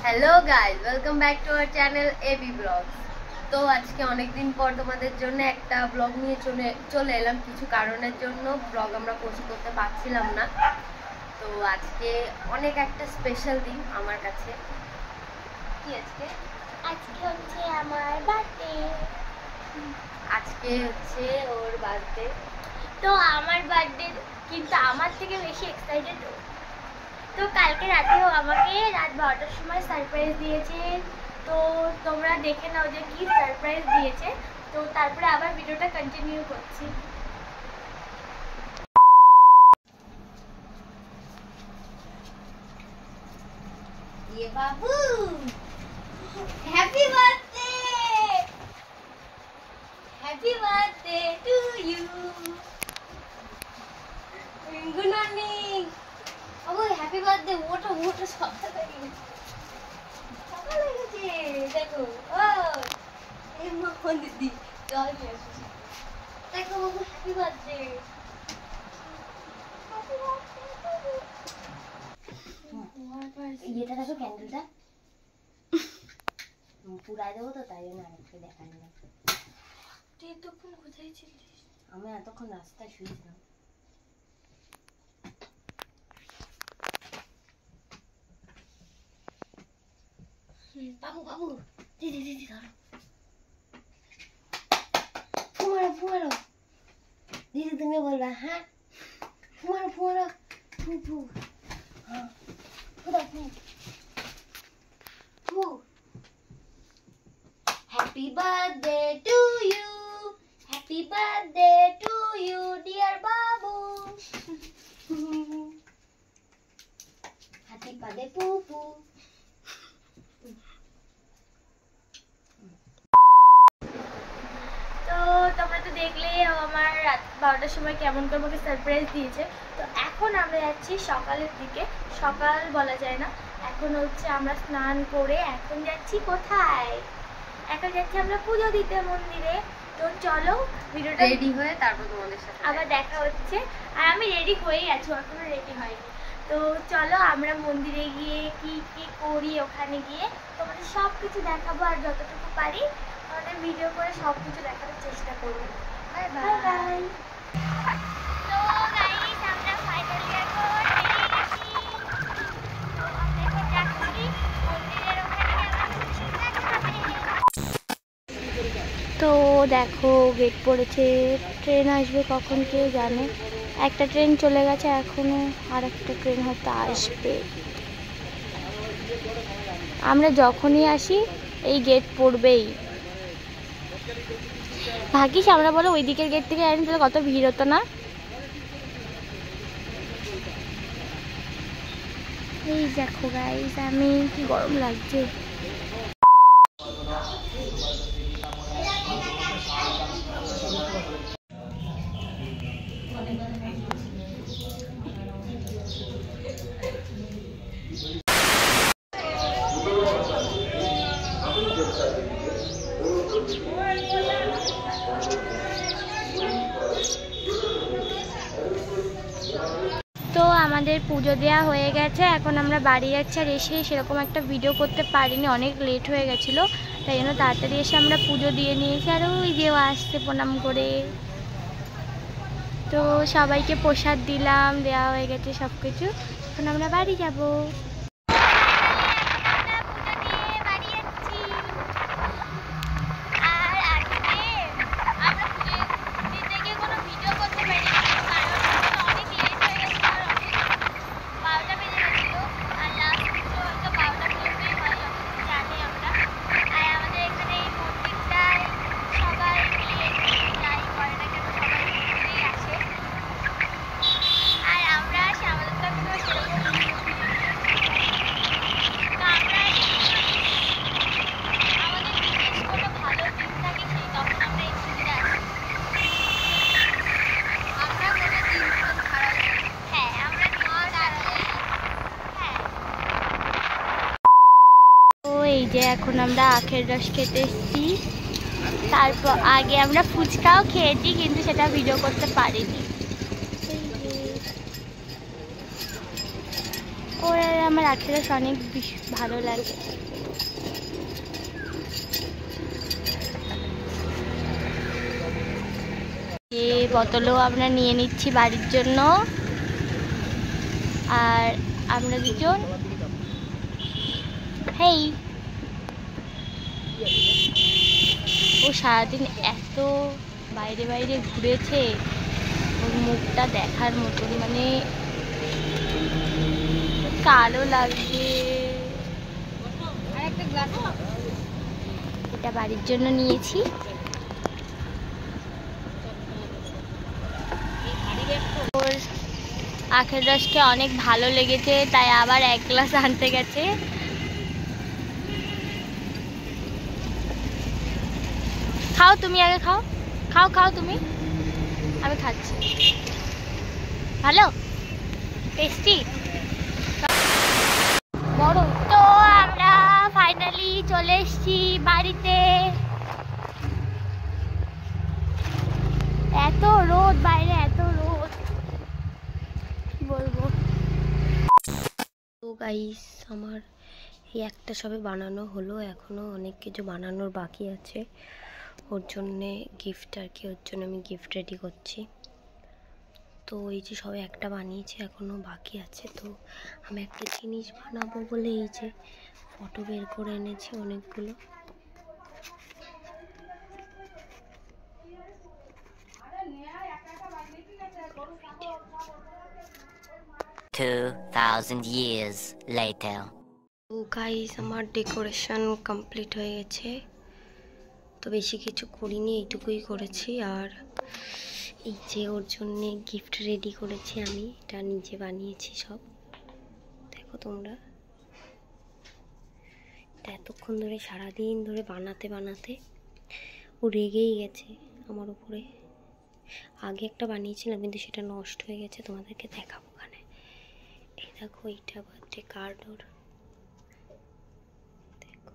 Hello guys, welcome back to our channel AB vlogs. তো আজকে অনেক দিন পর তোমাদের জন্য একটা ব্লগ নিয়ে চলে এলাম। কিছু কারণের জন্য ব্লগ আমরা পোস্ট করতে পারছিলাম না। তো আজকে অনেক একটা স্পেশাল দিন আমার কাছে। কি আজকে? আজকে হচ্ছে আমার বার্থডে। আজকে হচ্ছে ওর বার্থডে। তো আমার বার্থডে কিন্তু আমার থেকে বেশি এক্সাইটেড ও। তো কালকে রাতেও আমাকে রাত 12টার সময় সারপ্রাইজ দিয়েছে। তো তোমরা দেখে নাও যে কি সারপ্রাইজ দিয়েছে। তো তারপরে আবার ভিডিওটা কন্টিনিউ করছি। ইয়ে বাবু, happy birthday, happy birthday to you. Good morning. ও হ্যাপি বার্থডে। ওটা সবটা হয়ে গেছে, সকাল হয়ে গেছে। দেখো ও এই মা দিদি জল নিয়ে আসছি। দেখো বাবু, হ্যাপি বার্থডে। ইয়েটা দেখো, ক্যান্ডেলটা পুরাই দেবো তো, তাই জন্য আরেকটা দেখানো না। তুই এতক্ষণ কোথায় ছিলিস? আমি এতক্ষণ রাস্তায় শুয়েছিলাম। বাবু বাবু, দিদি ধরো। ফুমারো দিদি, তুমি বলবা হ্যাঁ? ফুমারো ফু ফু। হ্যাঁ, ফু। Happy birthday to you, happy birthday to you dear বাবু। হাতি পাদে পু পু। তো তোমরা তো দেখলে আমার রাত 12টার সময় কেমন করে আমাকে সারপ্রাইজ দিয়েছে। তো এখন আমরা যাচ্ছি সকালের দিকে। সকাল বলা যায় না, এখন হচ্ছে আমরা স্নান করে এখন যাচ্ছি কোথায়? এখন যাচ্ছি আমরা পুজো দিতে মন্দিরে। তো চলো ভিডিওটা রেডি হয়ে তারপর তোমাদের সাথে আবার দেখা হচ্ছে। আর আমি রেডি হয়েই আছি, এখনো রেডি হয়নি। তো চলো আমরা মন্দিরে গিয়ে কি কি করি, ওখানে গিয়ে তোমাদের সব কিছু দেখাবো। আর যতটুকু পারি আমাদের ভিডিও করে সব কিছু দেখানোর চেষ্টা করবো। Bye bye bye. তো গাইস, আমরা ফাইনালি এখন বেরিয়ে গেছি। তো আমরা এখন যাচ্ছি মন্দিরের ওখানে। তো দেখো গেট পড়েছে, ট্রেন আসবে কখন কে জানে। একটা ট্রেন চলে গেছে, এখনো আর একটা ট্রেন হয়তো আসবে। আমরা যখনই আসি এই গেট পড়বেই। ভাগ্যিস আমরা বলো ওই দিকের গেট থেকে আনি, তাহলে কত ভিড় হতো না। এই দেখো গাইস, আমি কি গরম লাগছে। তো আমাদের পুজো দেওয়া হয়ে গেছে, এখন আমরা বাড়ি যাচ্ছি। আর এসে সেরকম একটা ভিডিও করতে পারিনি, অনেক লেট হয়ে গেছিলো, তাই জন্য তাড়াতাড়ি এসে আমরা পুজো দিয়ে নিয়েছি। আর ওই যে আসছে প্রণাম করে। তো সবাইকে প্রসাদ দিলাম, দেওয়া হয়ে গেছে সব কিছু। এখন আমরা বাড়ি যাব। এই যে এখন আমরা আখের রস খেতে এসেছি। তারপর আগে আমরা ফুচকাও খেয়েছি, কিন্তু সেটা ভিডিও করতে পারিনি। ও করে আমার আজকের অনেক ভালো লাগে। এই বোতলও আমরা নিয়ে নিচ্ছি বাড়ির জন্য। আর আমরা দুজন হেই, ও সারাদিন এত বাইরে বাইরে ঘুরেছে, ওর মুখটা দেখার মতন, মানে কালো লাগছে। এটা বাড়ির জন্য নিয়েছি। ওর আখের রসটা অনেক ভালো লেগেছে, তাই আবার 1 গ্লাস আনতে গেছে। খাও তুমি, আগে খাও, খাও খাও তুমি, আমি খাচ্ছি। ভালো টেস্টি। বড় তো আমরা ফাইনালি চলে এসেছি বাড়িতে। এত রোদ বাইরে, এত রোদ, কি বলবো। তো গাইস, আমার এই একটা সবে বানানো হলো, এখনো অনেক কিছু বানানোর বাকি আছে। ওর জন্যে গিফট আর কি, ওর জন্য আমি গিফট রেডি করছি। তো এই যে সবে একটা বানিয়েছি, এখনো বাকি আছে। তো আমি একটা জিনিস বানাবো বলে এই যে ফটো বের করে এনেছি অনেকগুলো। 2000 years later. তো গাইস, আমার ডেকোরেশন কমপ্লিট হয়ে গেছে। তো বেশি কিছু করিনি, এইটুকুই করেছি। আর এই যে ওর জন্যে গিফট রেডি করেছি আমি, এটা নিজে বানিয়েছি সব। দেখো তোমরা, এটা এতক্ষণ ধরে সারাদিন ধরে বানাতে বানাতে ও রেগেই গেছে আমার উপরে। আগে একটা বানিয়েছিলাম কিন্তু সেটা নষ্ট হয়ে গেছে, তোমাদেরকে দেখাবো ওখানে। এই দেখো, এইটা বার্থডে কার্ড ওর। দেখো,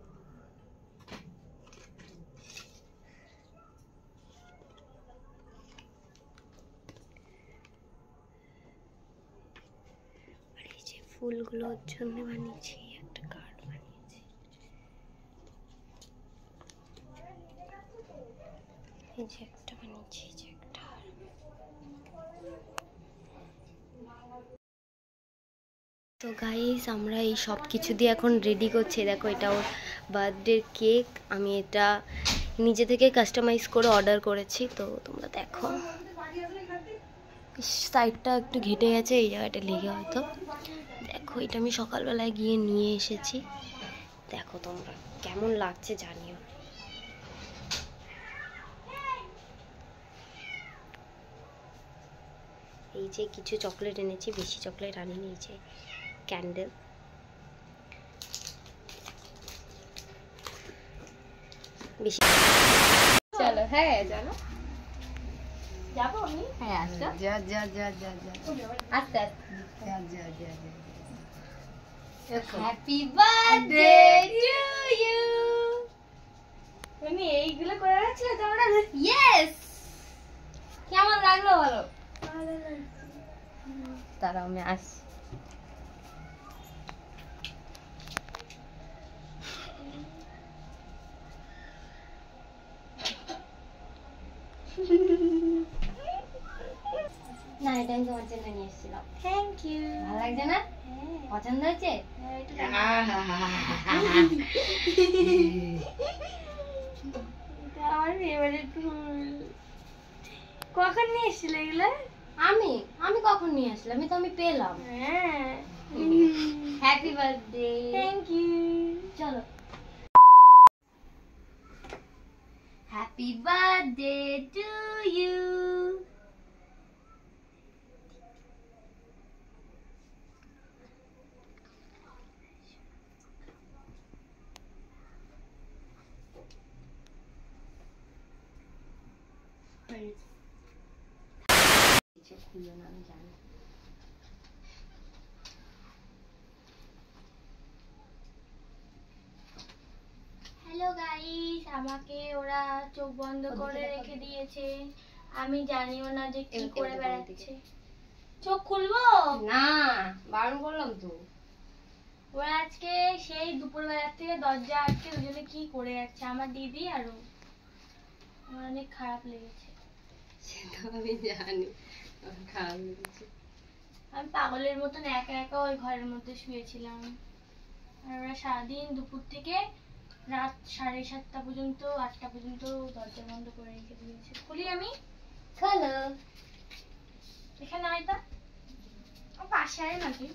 আর এই যে ফুলগুলোর জন্য বানিয়েছি একটা কার্ড বানিয়েছি। এই যে একটা বানিয়েছি, এই যে একটা। তো গাইস, আমরা এই সব কিছু দিয়ে এখন রেডি করছি। দেখো, এটা ওর বার্থডে কেক, আমি এটা নিজে থেকে কাস্টমাইজ করে অর্ডার করেছি। তো তোমরা দেখো, সাইডটা একটু ঘেটে গেছে, এই জায়গাটা লেগে হয়তো। দেখো, এটা আমি সকালবেলায় গিয়ে নিয়ে এসেছি। দেখো তোমরা কেমন লাগছে জানিও। এই যে কিছু চকলেট এনেছি, বেশি চকলেট আনিনি। এই যে ক্যান্ডেল, বেশি। চলো, হ্যাঁ জানো, যাবো আমি। হ্যাঁ আসো, যা যা যা যা যা আস্তে আস্তে। যা যা যা যা। Happy birthday to you. তুমি এইগুলো করে রাখছিলে তোমরা? ইয়েস, কেমন লাগলো বলো? ভালো লাগছে। তারা আমি আসছি। না, এটা আমি তোমার জন্য নিয়ে এসেছিলাম। Thank you. ভালো লাগছে না? পছন্দ হয়েছে? আমার ফেভারিট ফুল। কখন নিয়ে এসেছিলে এগুলো? আমি আমি কখন নিয়ে আসলাম? আমি তো আমি পেলাম। হ্যাঁ, হ্যাপি বার্থডে। Thank you. চলো, হ্যাপি বার্থডে টু ইউ। খুললো না, আমি জানি। হ্যালো গাইস, আমাকে ওরা চোখ বন্ধ করে রেখে দিয়েছে। আমি জানিও না যে কি করে বেড়াচ্ছে। চোখ খুলবো? না, বারণ করলাম তো। ওরা আজকে সেই দুপুরবেলার থেকে দরজা আটকে দুজনে কি করে যাচ্ছে, আমার দিদি আর ও। আমার অনেক খারাপ লেগেছে। সেটা আমি জানি, আমার খারাপ লেগেছে। আমি পাগলের মতন একা একা ওই ঘরের মধ্যে শুয়েছিলাম। আর ওরা সারাদিন দুপুর থেকে রাত 7:30 পর্যন্ত 8টা পর্যন্ত দরজা বন্ধ করে রেখে দিয়েছে। খুলি আমি, হ্যালো, এখানে আয়তা আমার পাশে আয় নাকি।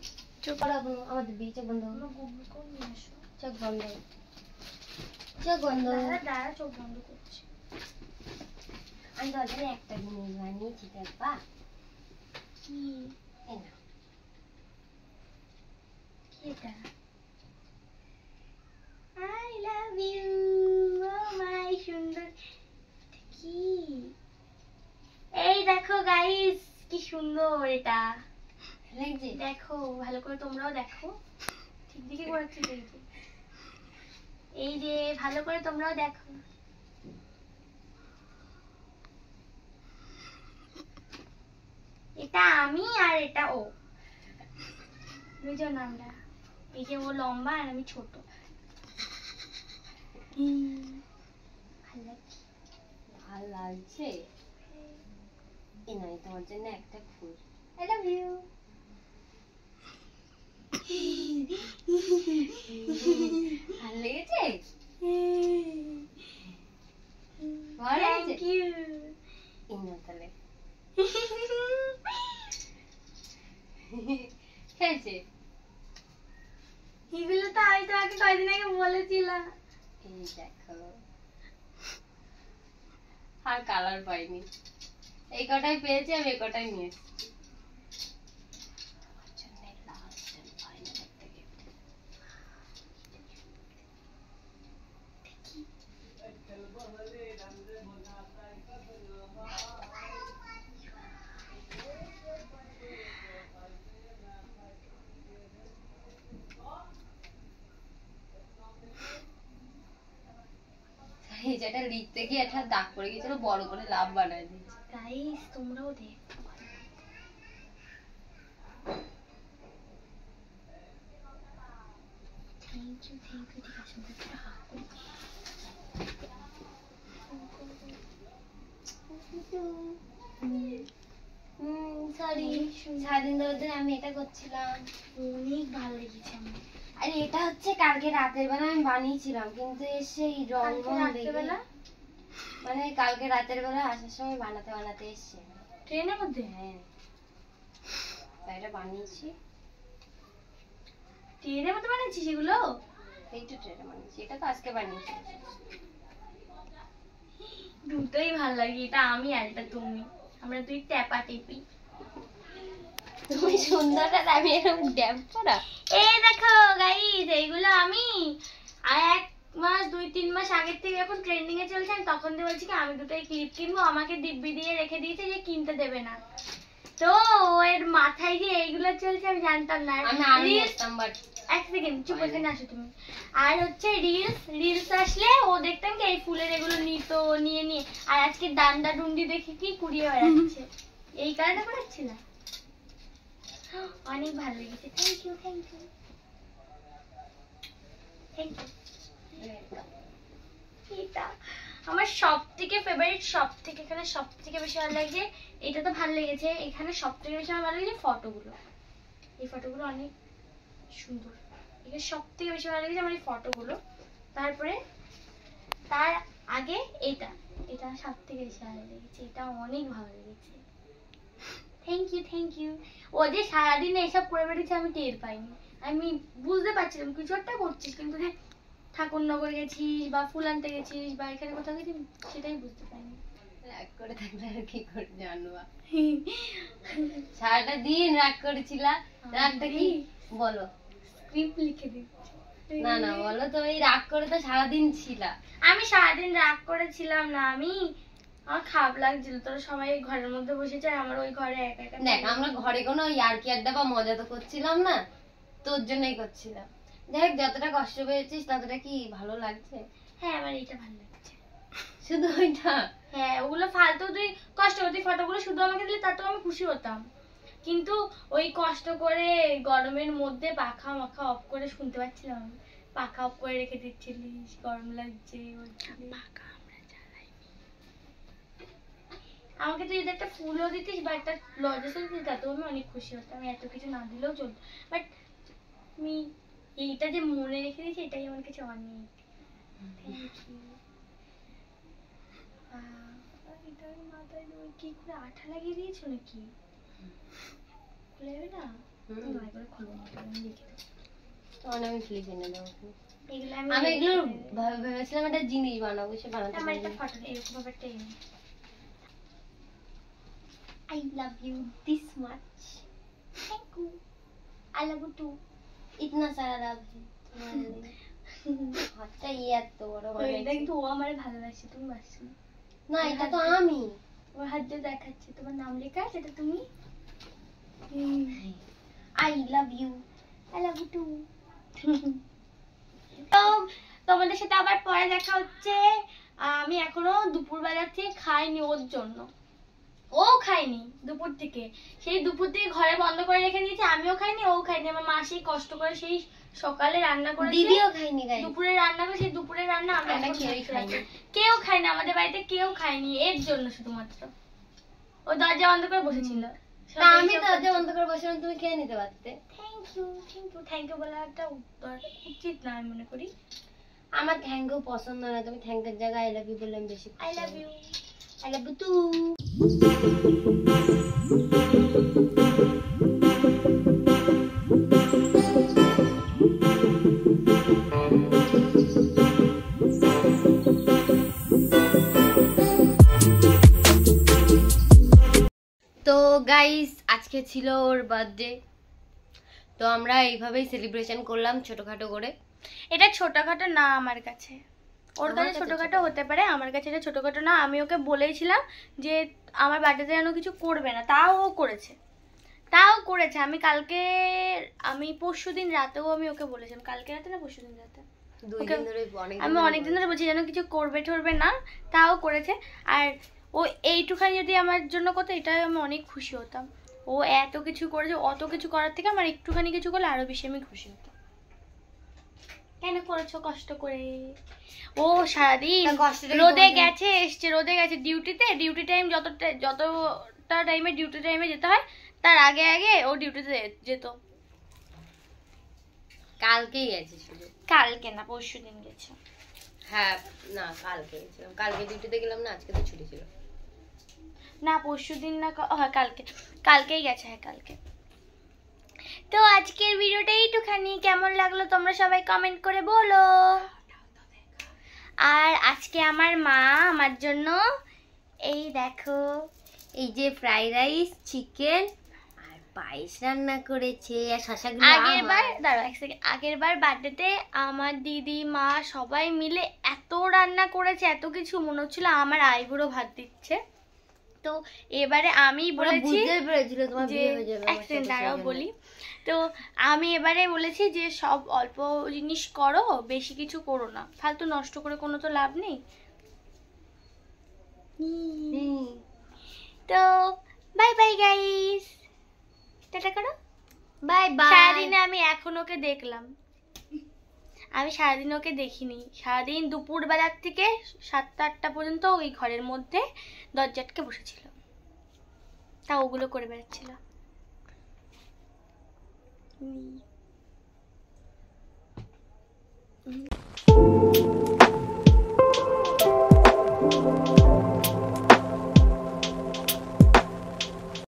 চুপ করো, আমাদের বিয়ে চোখ বন্ধ, আমার গুগল কোন নিয়ে আসো। চোখ বন্ধ, চোখ বন্ধ। দাঁড়া চোখ বন্ধ করছে। আমি তো ওখানে একটা জিনিস বানিয়েছি দেখবা। কি এই না, কি এটা? আই লাভ ইউ, ও মাই সুন্দর। কি এই দেখো গাইস, কি সুন্দর এটা। লাগছে? দেখো ভালো করে, তোমরাও দেখো। ঠিক দিকে করেছি এই যে ভালো করে তোমরাও দেখো। এটা আমি আর এটা ও, বুঝো নামটা। এই যে ও লম্বা আর আমি ছোট। ভালো লাগছে? ভাল লাগছে। এই নয় তোমার জন্য একটা ফুল। I love you. ভাল লেগেছে? ভালো থ্যাংক লেগেছে? ইউ। এই না তাহলে খেয়েছে। এগুলো তো আমি তোমাকে কয়দিন আগে বলেছিলাম। এই দেখো, আর কালার পাইনি, এই কটাই পেয়েছি, আমি এই কটাই নিয়ে এসেছি। Last and final একটা gift। এই যেটা লিখতে গিয়ে একটা দাগ পড়ে গেছিল, বড় করে লাভ বানায় দিয়েছে। গাইস তোমরাও দেখো। থ্যাংক ইউ ঠিক আছে। সরি, সারাদিন ধরে আমি এটা করছিলাম। অনেক ভালো লেগেছে আমার। আর এটা হচ্ছে কালকে রাতের বেলা আমি বানিয়েছিলাম, কিন্তু এসে এই রং কালকে রং লেগে, রাত্রেবেলা? মানে কালকে রাতের বেলা আসার সময় বানাতে বানাতে এসছে। ট্রেনের মধ্যে? হ্যাঁ, তাই এটা বানিয়েছি। ট্রেনের মধ্যে বানিয়েছিস সেগুলো? এই তো ট্রেনে বানিয়েছি, এটা তো আজকে বানিয়েছি। দুটোই ভালো লাগে, এটা আমি আর এটা তুমি। আমরা দুই ট্যাপা টেপি। তুমি সুন্দর আর আমি এরকম ড্যাম করা। এই দেখো গাইস, এইগুলো আমি আর 1 মাস 2-3 মাস আগের থেকে এখন ট্রেন্ডিং এ চলছে। আমি তখন দিয়ে বলছি কি আমি দুটোই ক্লিপ কিনবো, আমাকে দিব্যি দিয়ে রেখে দিয়েছে যে কিনতে দেবে না। তো এর মাথায় যে এইগুলো চলছে আমি জানতাম না। আমি আনি আসতাম, বাট এক সেকেন্ড চুপ, এখানে আসো তুমি। আর হচ্ছে রিলস আসলে ও দেখতাম কি এই ফুলের এগুলো নিত, নিয়ে নিয়ে। আর আজকে ডান্ডা ডুন্ডি দেখে কি কুড়িয়ে বেড়াচ্ছে। এই কারণে করাচ্ছি না। অনেক ভালো লেগেছে। Thank you thank you thank you. এটা আমার সব থেকে ফেভারিট, সব থেকে এখানে সব থেকে বেশি ভালো লাগছে। এটা তো ভালো লেগেছে, এখানে সব থেকে বেশি আমার ভালো লেগেছে ফটোগুলো। এই ফটোগুলো অনেক সুন্দর। এখানে সব থেকে বেশি ভালো লেগেছে আমার এই ফটোগুলো। তারপরে তার আগে এটা, এটা সব থেকে বেশি ভালো লেগেছে। এটা অনেক ভালো লেগেছে। Thank you thank you. ও যে সারাদিন এসব করে বেড়েছে আমি টের পাইনি। আমি বুঝতে পারছিলাম কিছু একটা করছিস, কিন্তু যে ঠাকুরনগর গেছিস বা ফুল আনতে গেছিস বা এখানে কোথাও গেছিস সেটাই বুঝতে পারিনি। রাগ করে থাকলে আর কি করে জানবা। সারাটা দিন রাগ করেছিলা, রাগটা কি বলো? স্ক্রিপ্ট লিখে দিই। না না বলো তো, এই রাগ করে তো সারাদিন ছিলা। আমি সারাদিন রাগ করেছিলাম না, আমার খারাপ লাগছিল। তোরা সবাই ঘরের মধ্যে বসেছে আর আমার ওই ঘরে একা একা। দেখ, আমরা ঘরে কোনো ইয়ার্কি আড্ডা বা মজা তো করছিলাম না, তোর জন্যই করছিলাম। দেখ, যতটা কষ্ট পেয়েছিস ততটা কি ভালো লাগছে? হ্যাঁ আমার এটা ভালো লাগছে। শুধু ওইটা? হ্যাঁ ওগুলো ফালতু তুই কষ্ট করতি, ফটোগুলো শুধু আমাকে দিলে তাতেও আমি খুশি হতাম। কিন্তু ওই কষ্ট করে গরমের মধ্যে পাখা মাখা অফ করে শুনতে পাচ্ছিলাম আমি। পাখা অফ করে রেখে দিচ্ছিলিস, গরম লাগছে পাখা আমরা জ্বালাইনি। আমাকে তুই যদি একটা ফুলও দিতিস বা একটা লজেসও দিতিস তাতেও আমি অনেক খুশি হতাম। এত কিছু না দিলেও চলতো, বাট আমি এইটা যে মনে রেখে দিয়েছি এটাই আমার কাছে অনেক। Thank you. এটা মাথায় কি করে আঠা লাগিয়ে দিয়েছো নাকি? খুলে যাবে না? দয়া করে খুলবো না, আমি লিখে দেবো। তখন আমি ক্লিপ এনে দেবো। এগুলো আমি এগুলো ভেবেছিলাম একটা জিনিস বানাবো, সে বানাতে আমার একটা পারিনি। ফটো এরকম ভাবে একটা এনে। I love you this much. Thank you. I love you too. ইতনা সারা রাত তোমার হাতটা এত বড় তো এটা কিন্তু ও আমারে ভালোবাসে, তুমি বাসছো না। না, এটা তো আমি। ওর হাত দিয়ে দেখাচ্ছে, তোমার নাম লেখা আছে, এটা তুমি। I love you. I love you too. তো তোমাদের সাথে আবার পরে দেখা হচ্ছে। আমি এখনো দুপুরবেলা থেকে খাইনি ওর জন্য। ও খায়নি দুপুর থেকে, সেই দুপুর থেকে ঘরে বন্ধ করে রেখে দিয়েছে। আমিও খাইনি, ও খাইনি। আমার মা সেই কষ্ট করে সেই সকালে রান্না করে, দিদিও খাইনি, দুপুরে রান্না করে, সেই দুপুরের রান্না আমরা কেউই খাইনি। কেউ খায়নি, আমাদের বাড়িতে কেউ খায়নি। এর জন্য শুধুমাত্র ও দরজা বন্ধ করে বসেছিল। তা আমি দরজা বন্ধ করে বসেছিলাম, তুমি খেয়ে নিতে পারতে। Thank you, thank you, thank you বলা একটা উচিত না আমি মনে করি। আমার থ্যাংক ইউ পছন্দ না, তুমি থ্যাংক এর জায়গায় আই লাভ ইউ বললে আমি বেশি। I love you, I love you too. তো গাইস, আজকে ছিল ওর বার্থডে, তো আমরা এইভাবেই সেলিব্রেশন করলাম ছোটখাটো করে। এটা ছোটখাটো না আমার কাছে, ওর আমার কাছে কাছে ছোটখাটো হতে পারে, আমার কাছে এটা ছোটখাটো না। আমি ওকে বলেছিলাম যে আমার বার্থডেতে যেন কিছু করবে না, তাও ও করেছে, আমি পরশুদিন রাতেও আমি ওকে বলেছিলাম, কালকে রাতে না পরশুদিন রাতে, আমি অনেকদিন ধরে বলছি যেন কিছু করবে ঠরবে না, তাও করেছে। আর ও এইটুখানি যদি আমার জন্য করতো, এটাই আমি অনেক খুশি হতাম। ও এত কিছু করেছে, অত কিছু করার থেকে আমার একটুখানি কিছু করলে আরো বেশি আমি খুশি হতাম। কেন করেছো কষ্ট করে? ও সারাদিন রোদে গেছে, এসছে, রোদে গেছে ডিউটিতে, ডিউটি টাইম যতটা টাইমে ডিউটি টাইমে যেতে হয় তার আগে আগে ও ডিউটিতে যেত। কালকেই গেছে শুধু, কালকে না পরশুদিন গেছে। হ্যাঁ না কালকে গেছিলাম, কালকে ডিউটিতে গেলাম না, আজকে তো ছুটি ছিল। না পরশুদিন না, হ্যাঁ কালকেই গেছে, হ্যাঁ কালকে। তো আজকের ভিডিওটা এইটুখানি, কেমন লাগলো তোমরা সবাই কমেন্ট করে বলো। আর আজকে আমার মা আমার জন্য এই দেখো, এই যে ফ্রাইড রাইস, চিকেন আর পায়েস রান্না করেছে। আর শশাগুলো আগেরবার বার্থডেতে আমার দিদি মা সবাই মিলে এত রান্না করেছে, এত কিছু, মনে হচ্ছিল আমার আইবুড়ো ভাত দিচ্ছে। তো এবারে আমি বলেছি যে দাঁড়াও বলি, তো আমি এবারে বলেছি যে সব অল্প জিনিস করো, বেশি কিছু করো না, ফালতু নষ্ট করে কোনো তো লাভ নেই। তো বাই বাই গাইস, টাটা করো, বাই বাই। সারাদিনে আমি এখন ওকে দেখলাম, আমি সারাদিন ওকে দেখিনি। সারাদিন দুপুরবেলার থেকে 7টা-8টা পর্যন্ত ওই ঘরের মধ্যে দরজা আটকে বসেছিল, তা ওগুলো করে বেড়াচ্ছিল।